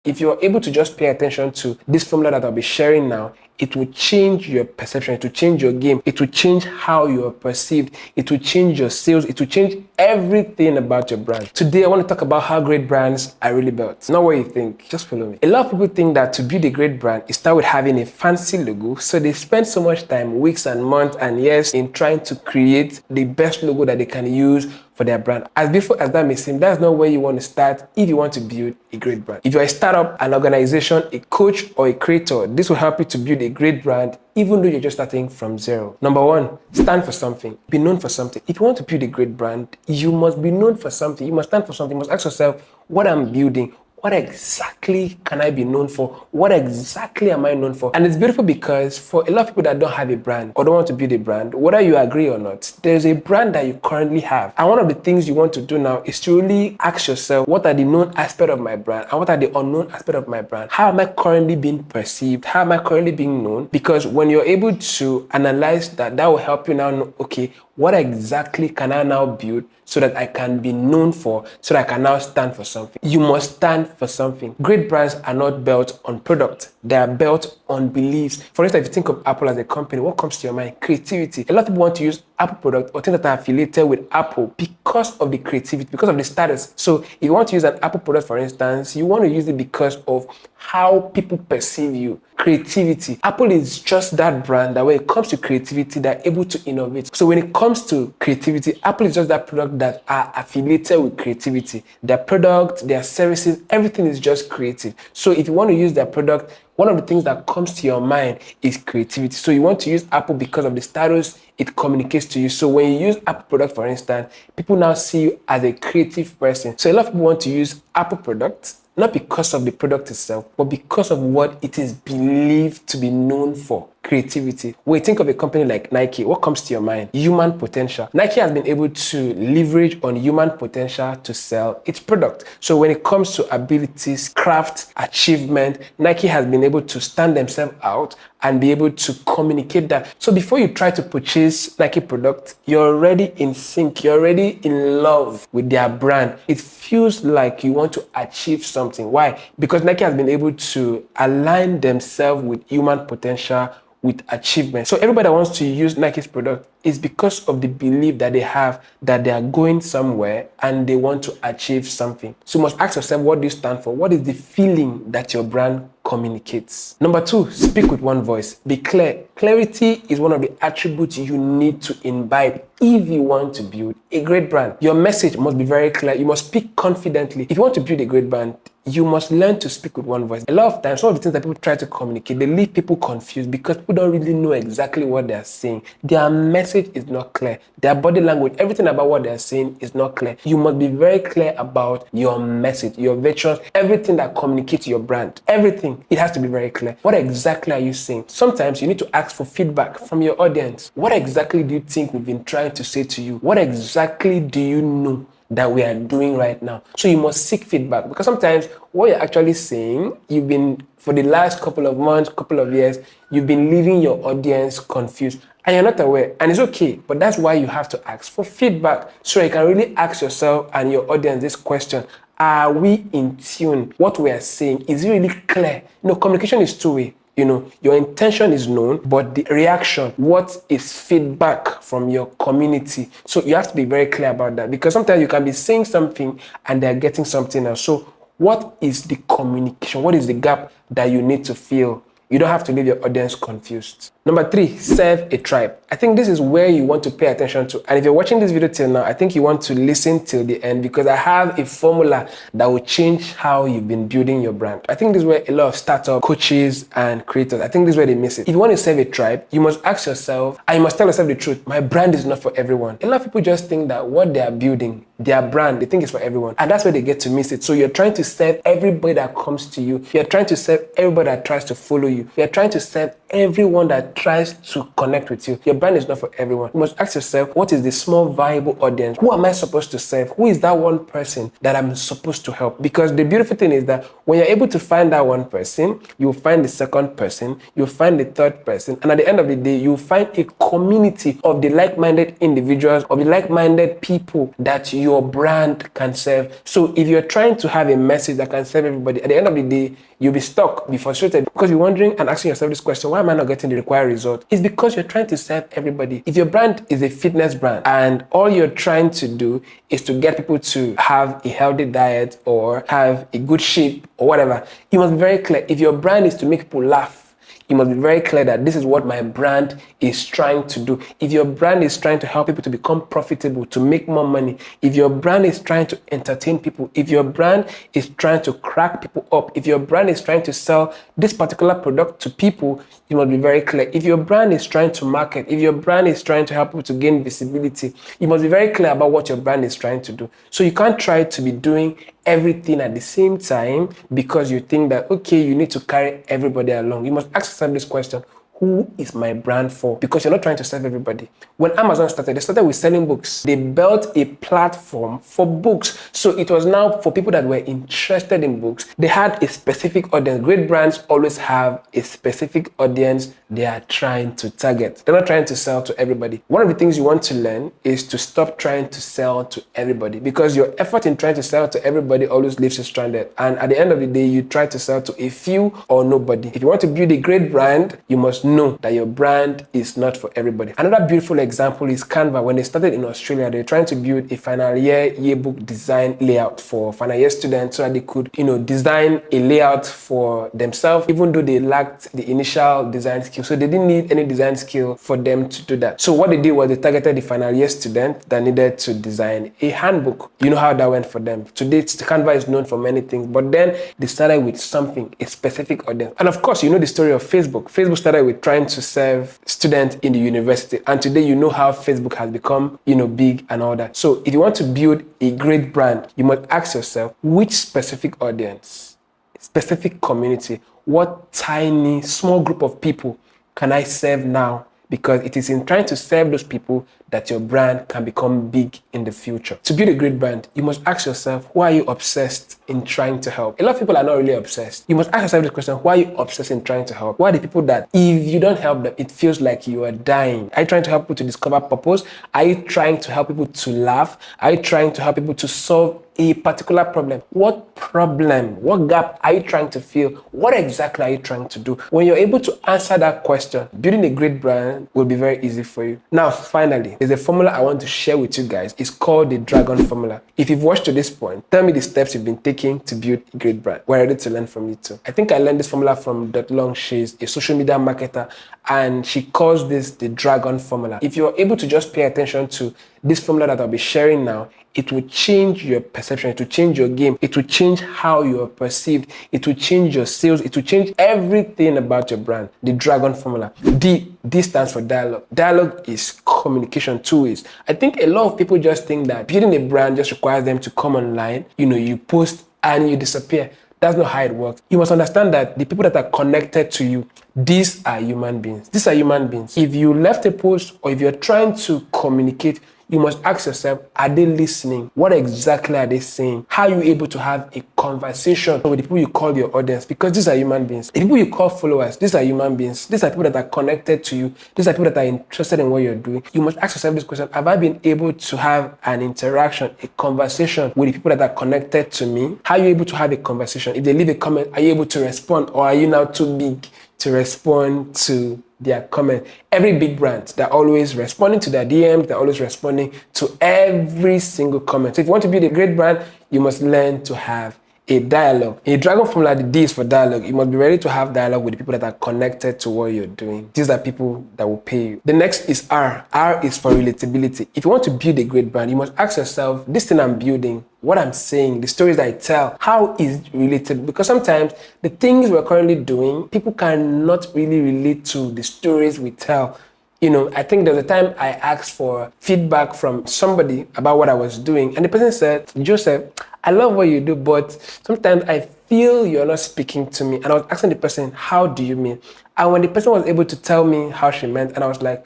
If you're able to just pay attention to this formula that I'll be sharing now, it will change your perception, it will change your game, it will change how you are perceived, it will change your sales, it will change everything about your brand. Today, I want to talk about how great brands are really built. Not what you think, just follow me. A lot of people think that to build a great brand, it starts with having a fancy logo, so they spend so much time, weeks and months and years in trying to create the best logo that they can use for their brand. As beautiful as that may seem, that's not where you want to start if you want to build a great brand. If you're a startup, an organization, a coach, or a creator, this will help you to build a great brand even though you're just starting from zero. Number one, stand for something. Be known for something. If you want to build a great brand, you must be known for something. You must stand for something. You must ask yourself, what I'm building, what exactly can I be known for? What exactly am I known for? And it's beautiful because for a lot of people that don't have a brand or don't want to build a brand, whether you agree or not, there's a brand that you currently have. And one of the things you want to do now is to really ask yourself, what are the known aspects of my brand and what are the unknown aspects of my brand? How am I currently being perceived? How am I currently being known? Because when you're able to analyze that, that will help you now know, okay, what exactly can I now build so that I can be known for, so that I can now stand for something? You must stand for something. Great brands are not built on product. They are built on beliefs. For instance, if you think of Apple as a company, what comes to your mind? Creativity. A lot of people want to use Apple product or things that are affiliated with Apple because of the creativity, because of the status. So if you want to use an Apple product, for instance, you want to use it because of how people perceive you. Creativity. Apple is just that brand that when it comes to creativity, they're able to innovate. So when it comes to creativity, Apple is just that product that are affiliated with creativity. Their product, their services, everything is just creative. So if you want to use their product, one of the things that comes to your mind is creativity. So you want to use Apple because of the status it communicates to you. So when you use Apple product, for instance, people now see you as a creative person. So a lot of people want to use Apple products, not because of the product itself, but because of what it is believed to be known for. Creativity. When you think of a company like Nike, what comes to your mind? Human potential. Nike has been able to leverage on human potential to sell its product. So when it comes to abilities, craft, achievement, Nike has been able to stand themselves out and be able to communicate that. So before you try to purchase Nike product, you're already in sync, you're already in love with their brand. It feels like you want to achieve something. Why? Because Nike has been able to align themselves with human potential, with achievement. So everybody that wants to use Nike's product is because of the belief that they have that they are going somewhere and they want to achieve something. So you must ask yourself, what do you stand for? What is the feeling that your brand communicates? Number two, speak with one voice. Be clear. Clarity is one of the attributes you need to imbibe if you want to build a great brand. Your message must be very clear. You must speak confidently. If you want to build a great brand, you must learn to speak with one voice. A lot of times, some of the things that people try to communicate, they leave people confused because people don't really know exactly what they're saying. Their message is not clear. Their body language, everything about what they're saying is not clear. You must be very clear about your message, your vision, everything that communicates your brand. Everything, it has to be very clear. What exactly are you saying? Sometimes you need to ask for feedback from your audience. What exactly do you think we've been trying to say to you? What exactly do you know that we are doing right now? So you must seek feedback, because sometimes what you're actually saying, you've been, for the last couple of months, couple of years, you've been leaving your audience confused and you're not aware, and it's okay, but that's why you have to ask for feedback, so you can really ask yourself and your audience this question: are we in tune? What we are saying, is it really clear? Communication is two-way. Your intention is known, but the reaction, what is feedback from your community? So you have to be very clear about that, because sometimes you can be saying something and they're getting something else. So what is the communication? What is the gap that you need to fill? You don't have to leave your audience confused. Number three, serve a tribe. I think this is where you want to pay attention to. And if you're watching this video till now, I think you want to listen till the end, because I have a formula that will change how you've been building your brand. I think this is where a lot of startup coaches and creators, I think this is where they miss it. If you want to serve a tribe, you must ask yourself, and you must tell yourself the truth: my brand is not for everyone. A lot of people just think that what they are building, their brand, they think is for everyone. And that's where they get to miss it. So you're trying to serve everybody that comes to you. You're trying to serve everybody that tries to follow you. You're trying to serve everyone that tries to connect with you. Your brand is not for everyone. You must ask yourself, what is the small viable audience? Who am I supposed to serve? Who is that one person that I'm supposed to help? Because the beautiful thing is that when you're able to find that one person, you'll find the second person, you'll find the third person, and at the end of the day, you'll find a community of the like-minded individuals, of the like-minded people that your brand can serve. So if you're trying to have a message that can serve everybody, at the end of the day, you'll be stuck, be frustrated, because you're wondering and asking yourself this question, why am I not getting the required result? It's because you're trying to serve everybody. If your brand is a fitness brand and all you're trying to do is to get people to have a healthy diet or have a good shape or whatever, you must be very clear. If your brand is to make people laugh, you must be very clear that this is what my brand is trying to do. If your brand is trying to help people to become profitable, to make more money, if your brand is trying to entertain people, if your brand is trying to crack people up, if your brand is trying to sell this particular product to people, you must be very clear. If your brand is trying to market, if your brand is trying to help people to gain visibility, you must be very clear about what your brand is trying to do. So you can't try to be doing everything at the same time because you think that, okay, you need to carry everybody along. You must ask yourself this question: who is my brand for? Because you're not trying to serve everybody. When Amazon started, they started with selling books. They built a platform for books. So it was now for people that were interested in books. They had a specific audience. Great brands always have a specific audience they are trying to target. They're not trying to sell to everybody. One of the things you want to learn is to stop trying to sell to everybody, because your effort in trying to sell to everybody always leaves you stranded. And at the end of the day, you try to sell to a few or nobody. If you want to build a great brand, you must know that your brand is not for everybody. Another beautiful example is Canva. When they started in Australia, they're trying to build a final year yearbook design layout for final year students so that they could, design a layout for themselves, even though they lacked the initial design skill. So they didn't need any design skill for them to do that. So what they did was they targeted the final year student that needed to design a handbook. You know how that went for them. Today, Canva is known for many things, but then they started with something, a specific audience. And of course, you know the story of Facebook. Facebook started with trying to serve students in the university. And today, you know how Facebook has become, big and all that. So if you want to build a great brand, you must ask yourself, which specific audience, specific community, what tiny, small group of people can I serve now? Because it is in trying to serve those people that your brand can become big in the future. To build a great brand, you must ask yourself, who are you obsessed in trying to help? A lot of people are not really obsessed. You must ask yourself this question: who are you obsessed in trying to help? Who are the people that if you don't help them, it feels like you are dying? Are you trying to help people to discover purpose? Are you trying to help people to laugh? Are you trying to help people to solve a particular problem? What problem, what gap are you trying to fill? What exactly are you trying to do? When you're able to answer that question, building a great brand will be very easy for you. Now, finally, there's a formula I want to share with you guys. It's called the Dragon Formula. If you've watched to this point, tell me the steps you've been taking to build a great brand. We're ready to learn from you too. I think I learned this formula from Long. She's a social media marketer, and she calls this the Dragon Formula. If you're able to just pay attention to this formula that I'll be sharing now, it will change your perception, it will change your game, it will change how you are perceived, it will change your sales, it will change everything about your brand. The Dragon Formula. D stands for dialogue. Dialogue is communication, two ways. I think a lot of people just think that building a brand just requires them to come online, you post and you disappear. That's not how it works. You must understand that the people that are connected to you, these are human beings. These are human beings. If you left a post or if you're trying to communicate, you must ask yourself, are they listening? What exactly are they saying? How are you able to have a conversation with the people you call your audience? Because these are human beings. The people you call followers, these are human beings. These are people that are connected to you. These are people that are interested in what you're doing. You must ask yourself this question: have I been able to have an interaction, a conversation with the people that are connected to me? How are you able to have a conversation? If they leave a comment, are you able to respond, or are you now too big to respond to their comment? Every big brand, they're always responding to their DMs, they're always responding to every single comment. So if you want to build a great brand, you must learn to have a dialogue. In a Dragon Formula, the D is for dialogue. You must be ready to have dialogue with the people that are connected to what you're doing. These are people that will pay you. The next is R. R is for relatability. If you want to build a great brand, you must ask yourself, this thing I'm building, what I'm saying, the stories that I tell, how is it related? Because sometimes the things we're currently doing, people cannot really relate to the stories we tell. I think there was a time I asked for feedback from somebody about what I was doing, and the person said, Joseph, I love what you do, but sometimes I feel you're not speaking to me. And I was asking the person, how do you mean? And when the person was able to tell me how she meant, and I was like,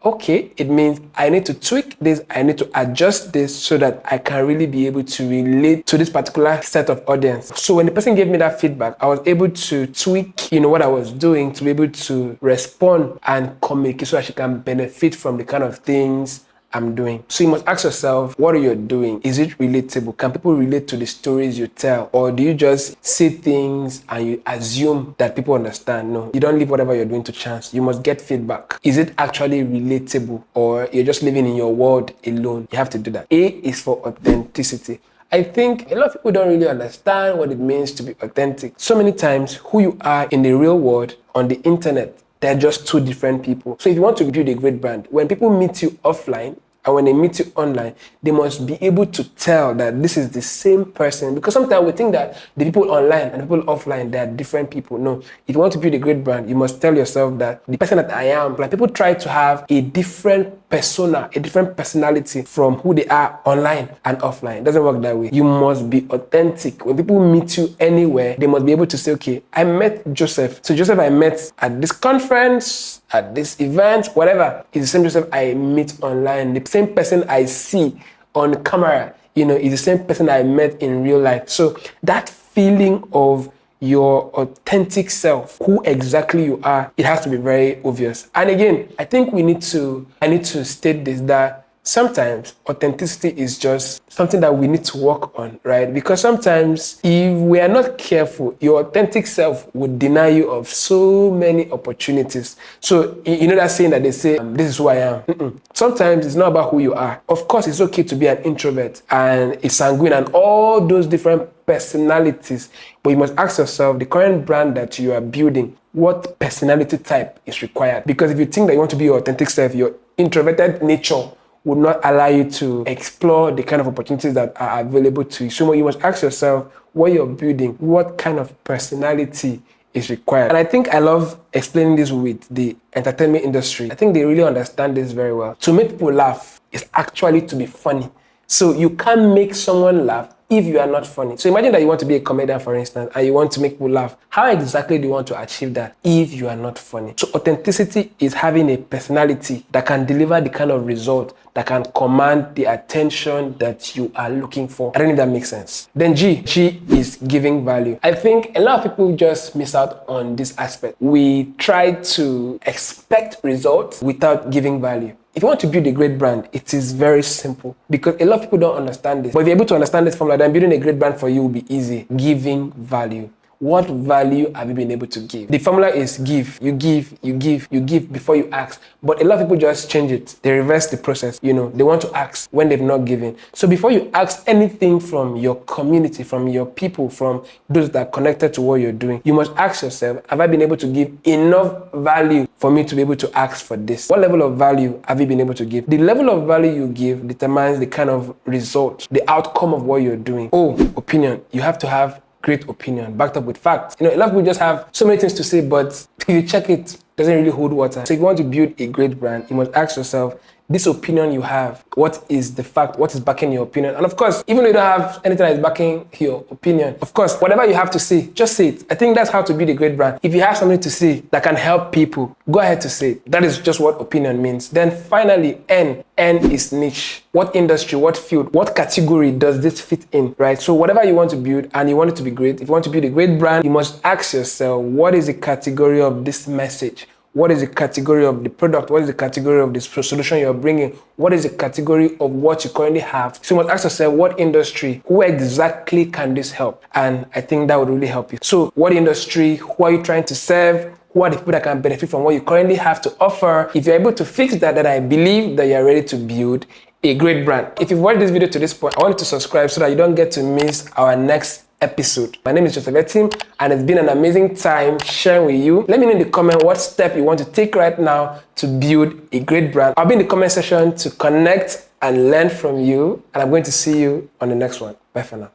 okay, it means I need to tweak this, I need to adjust this so that I can really be able to relate to this particular set of audience. So when the person gave me that feedback, I was able to tweak, what I was doing to be able to respond and communicate so that she can benefit from the kind of things I'm doing. So you must ask yourself, what are you doing? Is it relatable? Can people relate to the stories you tell? Or do you just say things and you assume that people understand? No, you don't leave whatever you're doing to chance. You must get feedback. Is it actually relatable? Or you're just living in your world alone? You have to do that. A is for authenticity. I think a lot of people don't really understand what it means to be authentic. So many times, who you are in the real world, on the internet, they're just two different people. So if you want to build a great brand, when people meet you offline, and when they meet you online, they must be able to tell that this is the same person. Because sometimes we think that the people online and the people offline, they are different people. No, if you want to build a great brand, you must tell yourself that the person that I am, like people try to have a different persona, a different personality from who they are online and offline. It doesn't work that way. You must be authentic. When people meet you anywhere, they must be able to say, okay, I met Joseph. So Joseph I met at this conference, at this event, whatever, is the same Joseph I meet online. The same person I see on camera, is the same person I met in real life. So that feeling of your authentic self, who exactly you are, it has to be very obvious. And again, I think I need to state this, that sometimes authenticity is just something that we need to work on, right? Because sometimes if we are not careful, your authentic self would deny you of so many opportunities. So you know that saying that they say, this is who I am. Sometimes it's not about who you are. Of course, it's okay to be an introvert and a sanguine and all those different personalities, but you must ask yourself, the current brand that you are building, what personality type is required? Because if you think that you want to be your authentic self, your introverted nature would not allow you to explore the kind of opportunities that are available to you. So you must ask yourself, what you're building, what kind of personality is required? And I think I love explaining this with the entertainment industry. I think they really understand this very well. To make people laugh is actually to be funny. So you can't make someone laugh if you are not funny. So imagine that you want to be a comedian, for instance, and you want to make people laugh. How exactly do you want to achieve that if you are not funny? So authenticity is having a personality that can deliver the kind of result that can command the attention that you are looking for. I don't know if that makes sense. Then G is giving value. I think a lot of people just miss out on this aspect. We try to expect results without giving value. If you want to build a great brand, it is very simple because a lot of people don't understand this. But if you're able to understand this formula, then building a great brand for you will be easy. Giving value. What value have you been able to give? The formula is give, you give, you give, you give before you ask. But a lot of people just change it. They reverse the process. They want to ask when they've not given. So before you ask anything from your community, from your people, from those that are connected to what you're doing, you must ask yourself, have I been able to give enough value for me to be able to ask for this? What level of value have you been able to give? The level of value you give determines the kind of result, the outcome of what you're doing. Opinion. You have to have great opinion backed up with facts. A lot of people just have so many things to say, but if you check it, doesn't really hold water. So if you want to build a great brand, you must ask yourself, this opinion you have, what is the fact? What is backing your opinion? And of course, even though you don't have anything that is backing your opinion, of course, whatever you have to say, just say it. I think that's how to build a great brand. If you have something to say that can help people, go ahead to say it. That is just what opinion means. Then finally, N is niche. What industry, what field, what category does this fit in, right? So whatever you want to build and you want it to be great, if you want to build a great brand, you must ask yourself, what is the category of this message? What is the category of the product? What is the category of this solution you're bringing? What is the category of what you currently have? So you must ask yourself, what industry? Who exactly can this help? And I think that would really help you. So what industry? Who are you trying to serve? Who are the people that can benefit from what you currently have to offer? If you're able to fix that, then I believe that you're ready to build a great brand. If you've watched this video to this point, I want you to subscribe so that you don't get to miss our next episode. My name is Joseph Etim, and it's been an amazing time sharing with you. Let me know in the comment what step you want to take right now to build a great brand. I'll be in the comment section to connect and learn from you, and I'm going to see you on the next one. Bye for now.